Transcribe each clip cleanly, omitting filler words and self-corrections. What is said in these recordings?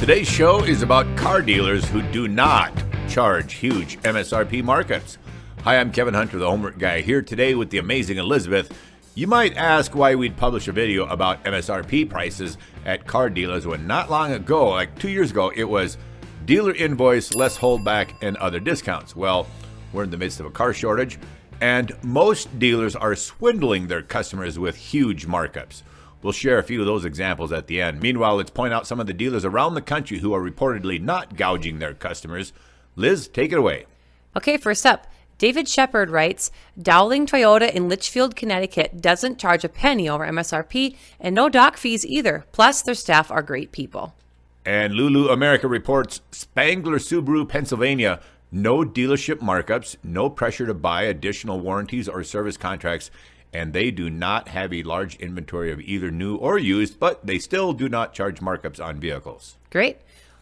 Today's show is about car dealers who do not charge huge MSRP markups. Hi, I'm Kevin Hunter, the Homework Guy, here today with the amazing Elizabeth. You might ask why we'd publish a video about MSRP prices at car dealers when not long ago, like 2 years ago, it was dealer invoice, less holdback, and other discounts. Well, we're in the midst of a car shortage, and most dealers are swindling their customers with huge markups. We'll share a few of those examples at the end. Meanwhile, let's point out some of the dealers around the country who are reportedly not gouging their customers. Liz, take it away. Okay, first up, David Shepard writes, Dowling Toyota in Litchfield, Connecticut doesn't charge a penny over MSRP and no dock fees either. Plus, their staff are great people. And Lulu America reports, Spangler Subaru, Pennsylvania, no dealership markups, no pressure to buy additional warranties or service contracts, and they do not have a large inventory of either new or used, but they still do not charge markups on vehicles. Great.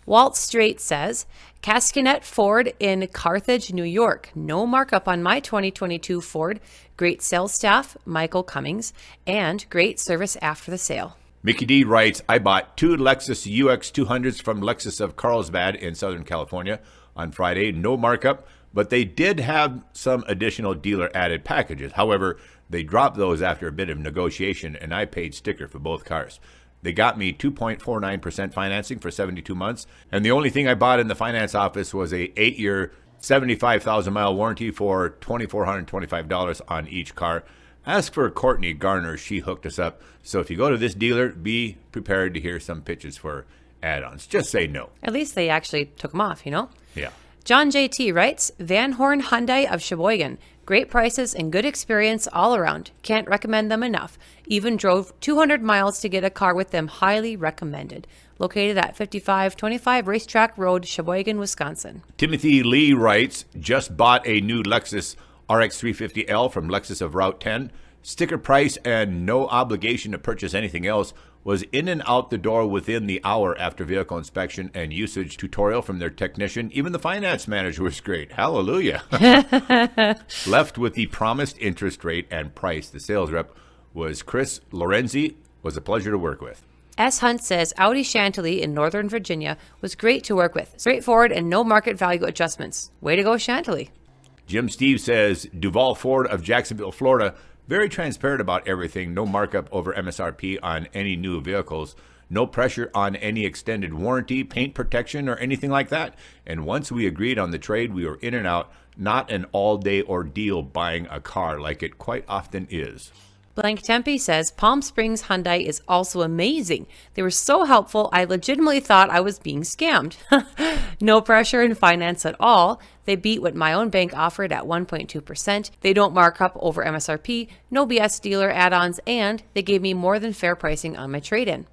Walt Strait says, Cascanet Ford in Carthage, New York. No markup on my 2022 Ford. Great sales staff, Michael Cummings, and great service after the sale. Mickey D writes, I bought 2 Lexus UX 200s from Lexus of Carlsbad in Southern California on Friday. No markup, but they did have some additional dealer added packages. However, they dropped those after a bit of negotiation, and I paid sticker for both cars. They got me 2.49% financing for 72 months, and the only thing I bought in the finance office was a 8-year, 75,000-mile warranty for $2,425 on each car. Ask for Courtney Garner. She hooked us up. So if you go to this dealer, be prepared to hear some pitches for add-ons. Just say no. At least they actually took them off, you know? Yeah. John JT writes, Van Horn Hyundai of Sheboygan. Great prices and good experience all around. Can't recommend them enough. Even drove 200 miles to get a car with them. Highly recommended. Located at 5525 Racetrack Road, Sheboygan, Wisconsin. Timothy Lee writes, just bought a new Lexus RX 350L from Lexus of Route 10. Sticker price and no obligation to purchase anything else. Was in and out the door within the hour after vehicle inspection and usage tutorial from their technician. Even the finance manager was great. Hallelujah. Left with the promised interest rate and price. The sales rep was Chris Lorenzi. Was a pleasure to work with. S. Hunt says Audi Chantilly in Northern Virginia was great to work with. Straightforward and no market value adjustments. Way to go, Chantilly. Jim Steve says Duval Ford of Jacksonville, Florida. Very transparent about everything. No markup over MSRP on any new vehicles. No pressure on any extended warranty, paint protection, or anything like that. And once we agreed on the trade, we were in and out. Not an all-day ordeal buying a car like it quite often is. Blank Tempe says Palm Springs Hyundai is also amazing. They were so helpful, I legitimately thought I was being scammed. No pressure in finance at all. They beat what my own bank offered at 1.2%. They don't mark up over MSRP, no BS dealer add-ons, and they gave me more than fair pricing on my trade-in.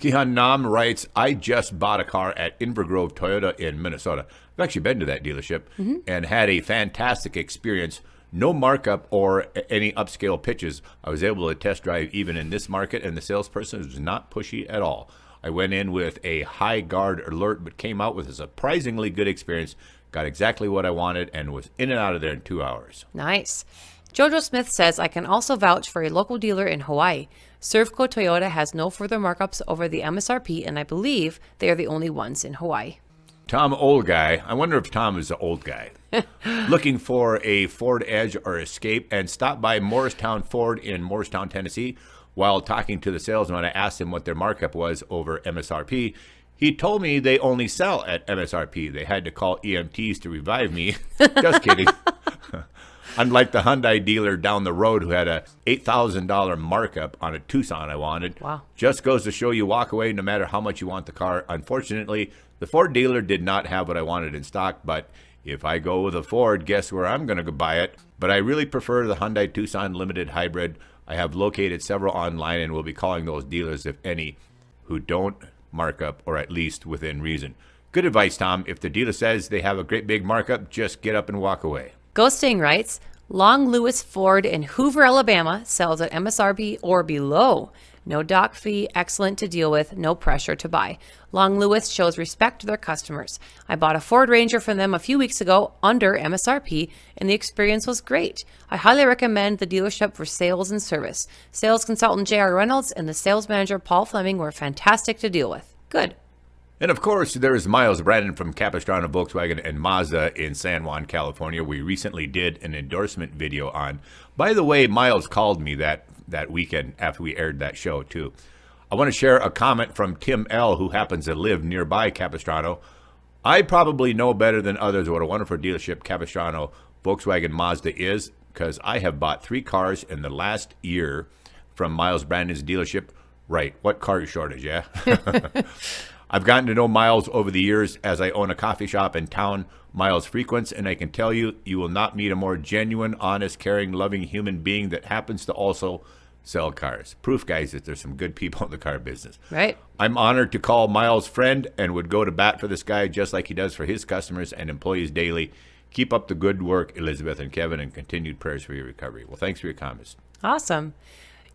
Kihan Nam writes, I just bought a car at Invergrove Toyota in Minnesota. I've actually been to that dealership and had a fantastic experience. No markup or any upscale pitches. I was able to test drive even in this market, and the salesperson was not pushy at all. I went in with a high guard alert, but came out with a surprisingly good experience. Got exactly what I wanted and was in and out of there in 2 hours. Nice. Jojo Smith says, I can also vouch for a local dealer in Hawaii. Servco Toyota has no further markups over the MSRP, and I believe they are the only ones in Hawaii. Tom Old Guy. I wonder if Tom is an old guy. Looking for a Ford Edge or Escape, and stopped by Morristown Ford in Morristown, Tennessee. While talking to the salesman, I asked him what their markup was over MSRP. He told me they only sell at MSRP. They had to call EMTs to revive me. Just kidding. Unlike the Hyundai dealer down the road who had a $8,000 markup on a Tucson I wanted. Wow. Just goes to show you walk away no matter how much you want the car. Unfortunately, the Ford dealer did not have what I wanted in stock, but if I go with a Ford, guess where I'm going to go buy it? But I really prefer the Hyundai Tucson Limited Hybrid. I have located several online and will be calling those dealers, if any, who don't mark up, or at least within reason. Good advice, Tom. If the dealer says they have a great big markup, just get up and walk away. Ghosting writes, Long Lewis Ford in Hoover, Alabama sells at MSRP or below. No dock fee, excellent to deal with, no pressure to buy. Long Lewis shows respect to their customers. I bought a Ford Ranger from them a few weeks ago under MSRP, and the experience was great. I highly recommend the dealership for sales and service. Sales consultant J.R. Reynolds and the sales manager Paul Fleming were fantastic to deal with. Good. And of course, there's Miles Brandon from Capistrano Volkswagen and Mazda in San Juan, California. We recently did an endorsement video on. By the way, Miles called me that weekend after we aired that show too. I want to share a comment from Tim L., who happens to live nearby Capistrano. I probably know better than others what a wonderful dealership Capistrano Volkswagen Mazda is, because I have bought 3 cars in the last year from Miles Brandon's dealership. Right, what car shortage, yeah? I've gotten to know Miles over the years as I own a coffee shop in town Miles frequents, and I can tell you, you will not meet a more genuine, honest, caring, loving human being that happens to also sell cars. Proof, guys, that there's some good people in the car business. Right. I'm honored to call Miles friend and would go to bat for this guy just like he does for his customers and employees daily. Keep up the good work, Elizabeth and Kevin, and continued prayers for your recovery. Well, thanks for your comments. Awesome.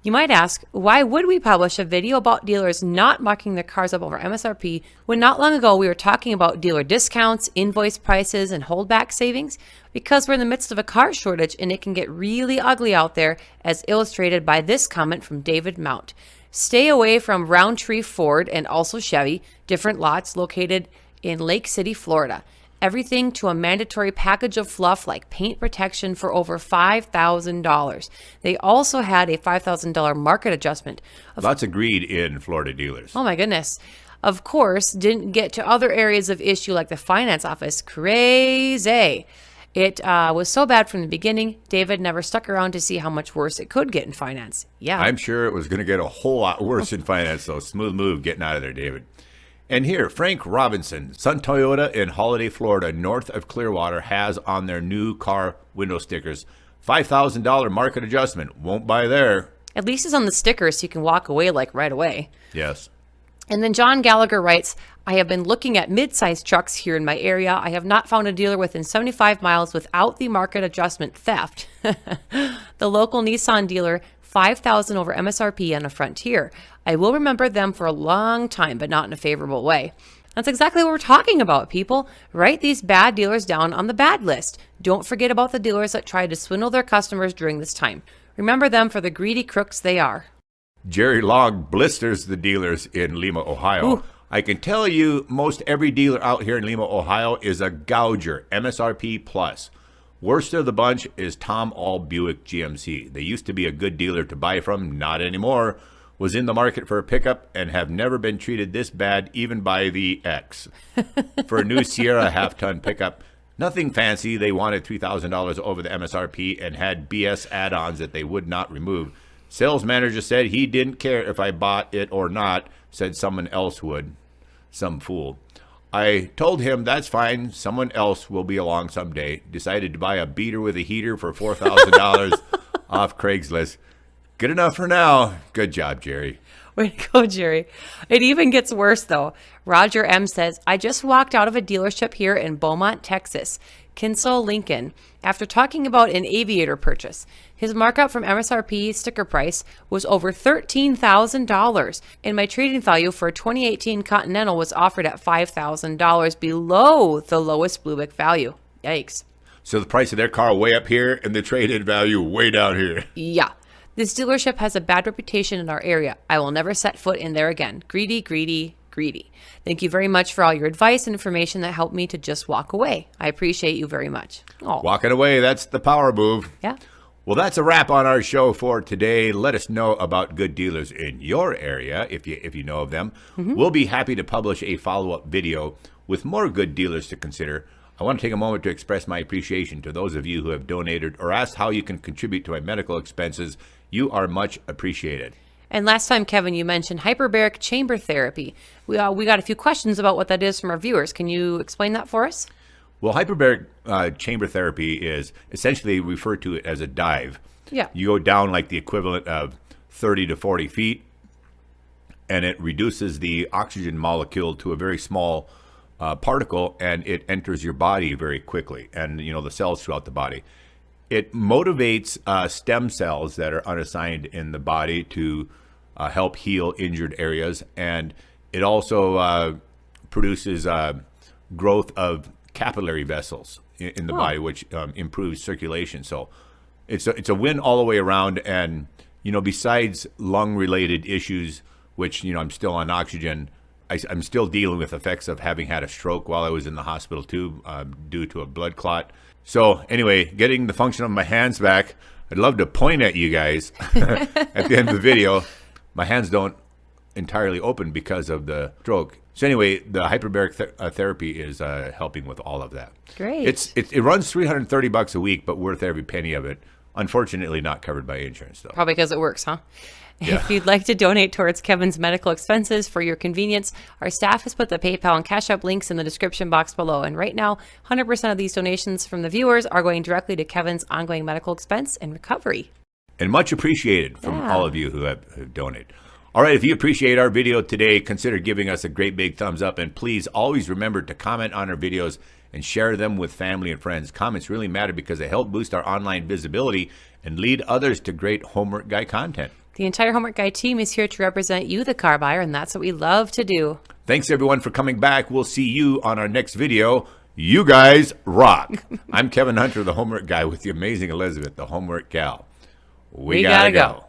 You might ask, why would we publish a video about dealers not marking their cars up over MSRP when not long ago we were talking about dealer discounts, invoice prices, and holdback savings? Because we're in the midst of a car shortage and it can get really ugly out there, as illustrated by this comment from David Mount. Stay away from Roundtree Ford and also Chevy, different lots located in Lake City, Florida. Everything to a mandatory package of fluff like paint protection for over $5,000. They also had a $5,000 market adjustment. Lots of greed in Florida dealers. Oh my goodness. Of course, didn't get to other areas of issue like the finance office. Crazy. It was so bad from the beginning, David never stuck around to see how much worse it could get in finance. Yeah. I'm sure it was going to get a whole lot worse in finance, though. Smooth move getting out of there, David. And here, Frank Robinson, Sun Toyota in Holiday, Florida, north of Clearwater, has on their new car window stickers $5,000 market adjustment. Won't buy there. At least it's on the sticker so you can walk away like right away. Yes. And then John Gallagher writes, I have been looking at mid-sized trucks here in my area. I have not found a dealer within 75 miles without the market adjustment theft. The local Nissan dealer, $5,000 over MSRP on a Frontier. I will remember them for a long time, but not in a favorable way. That's exactly what we're talking about, people. Write these bad dealers down on the bad list. Don't forget about the dealers that tried to swindle their customers during this time. Remember them for the greedy crooks they are. Jerry Long blisters the dealers in Lima, Ohio. Ooh. I can tell you most every dealer out here in Lima, Ohio is a gouger, MSRP plus. Worst of the bunch is Tom All Buick GMC. They used to be a good dealer to buy from, not anymore. Was in the market for a pickup and have never been treated this bad, even by the ex. For a new Sierra half-ton pickup, nothing fancy. They wanted $3,000 over the MSRP and had BS add-ons that they would not remove. Sales manager said he didn't care if I bought it or not, said someone else would. Some fool. I told him that's fine, someone else will be along someday. Decided to buy a beater with a heater for $4,000 off Craigslist. Good enough for now. Good job, Jerry. Way to go, Jerry. It even gets worse, though. Roger M. says, I just walked out of a dealership here in Beaumont, Texas, Kinsel Lincoln, after talking about an Aviator purchase. His markup from MSRP sticker price was over $13,000, and my trading value for a 2018 Continental was offered at $5,000 below the lowest Blue Book value. Yikes. So the price of their car way up here and the trade-in value way down here. Yeah. This dealership has a bad reputation in our area. I will never set foot in there again. Greedy, greedy, greedy. Thank you very much for all your advice and information that helped me to just walk away. I appreciate you very much. Oh. Walking away, that's the power move. Yeah. Well, that's a wrap on our show for today. Let us know about good dealers in your area if you know of them. Mm-hmm. We'll be happy to publish a follow-up video with more good dealers to consider. I want to take a moment to express my appreciation to those of you who have donated or asked how you can contribute to my medical expenses. You are much appreciated. And last time, Kevin, you mentioned hyperbaric chamber therapy. We got a few questions about what that is from our viewers. Can you explain that for us? Well, hyperbaric chamber therapy is essentially referred to it as a dive. Yeah. You go down like the equivalent of 30 to 40 feet, and it reduces the oxygen molecule to a very small particle, and it enters your body very quickly, and the cells throughout the body. It motivates stem cells that are unassigned in the body to help heal injured areas, and it also produces growth of capillary vessels in the body, which improves circulation. So it's a win all the way around. And besides lung-related issues, which I'm still on oxygen, I'm still dealing with effects of having had a stroke while I was in the hospital too, due to a blood clot. So anyway, getting the function of my hands back. I'd love to point at you guys at the end of the video. My hands don't entirely open because of the stroke. So anyway, the hyperbaric therapy is helping with all of that. Great. It runs $330 a week, but worth every penny of it. Unfortunately, not covered by insurance though. Probably because it works, huh? Yeah. If you'd like to donate towards Kevin's medical expenses for your convenience, our staff has put the PayPal and Cash App links in the description box below. And right now, 100% of these donations from the viewers are going directly to Kevin's ongoing medical expense and recovery. And much appreciated from all of you who have donated. All right, if you appreciate our video today, consider giving us a great big thumbs up. And please always remember to comment on our videos and share them with family and friends. Comments really matter because they help boost our online visibility and lead others to great Homework Guy content. The entire Homework Guy team is here to represent you, the car buyer, and that's what we love to do. Thanks, everyone, for coming back. We'll see you on our next video. You guys rock. I'm Kevin Hunter, the Homework Guy, with the amazing Elizabeth, the Homework Gal. We gotta go.